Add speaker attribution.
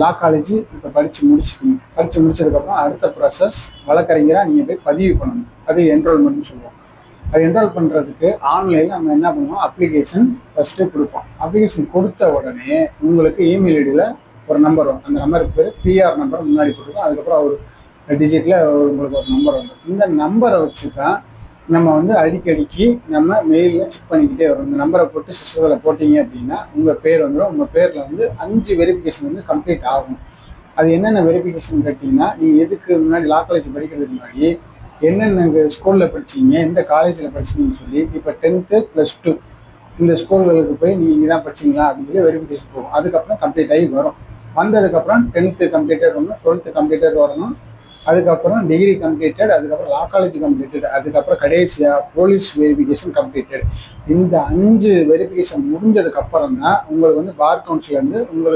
Speaker 1: லா college இப்போ படித்து முடிச்சதுக்கப்புறம் அடுத்த ப்ராசஸ் வழக்கறிஞராக நீங்கள் போய் பதிவு பண்ணணும். அது என்ரோல்மெண்ட்னு சொல்லுவோம். அது என்ரோல் பண்ணுறதுக்கு ஆன்லைனில் நம்ம என்ன பண்ணுவோம், அப்ளிகேஷன் ஃபஸ்ட்டு கொடுப்போம். அப்ளிகேஷன் கொடுத்த உடனே உங்களுக்கு இமெயில் ஐடியில் ஒரு நம்பர் வரும். அந்த நம்பருக்கு பேர் பிஆர் நம்பர் முன்னாடி போட்டுருக்கோம். அதுக்கப்புறம் ஒரு டிஜிட்டில் உங்களுக்கு ஒரு நம்பர் வரும். இந்த நம்பரை வச்சு தான் நம்ம வந்து அடிக்கடிக்கு நம்ம மெயிலில் செக் பண்ணிக்கிட்டே வரும். இந்த நம்பரை போட்டு சிஸ்டத்தில் போட்டிங்க அப்படின்னா உங்கள் பேர் வந்துடும். உங்கள் பேரில் வந்து 5 வெரிஃபிகேஷன் வந்து கம்ப்ளீட் ஆகும். அது என்னென்ன வெரிஃபிகேஷன் கேட்டிங்கன்னா, நீங்கள் எதுக்கு முன்னாடி லா காலேஜ் படிக்கிறதுக்கு முன்னாடி என்னென்ன ஸ்கூலில் படிச்சீங்க, எந்த காலேஜில் படிச்சீங்கன்னு சொல்லி, இப்போ 10th +2 இந்த ஸ்கூல்களுக்கு போய் நீங்கள் இங்கே தான் படிச்சிங்களா அப்படின்னு சொல்லி வெரிஃபிகேஷன் போகும். அதுக்கப்புறம் கம்ப்ளீட் ஆகி வரும். வந்ததுக்கப்புறம் 10th கம்ப்ளீட்டட் வரணும், 12th கம்ப்ளீட்டட் வரணும், அதுக்கப்புறம் டிகிரி கம்ப்ளீட்டட், அதுக்கப்புறம் லா காலேஜ் கம்ப்ளீட்டட், அதுக்கப்புறம் கடைசியாக போலீஸ் வெரிஃபிகேஷன் கம்ப்ளீட்டட். இந்த 5 வெரிஃபிகேஷன் முடிஞ்சதுக்கப்புறம் தான் உங்களுக்கு வந்து பார் கவுன்சிலேருந்து உங்களுக்கு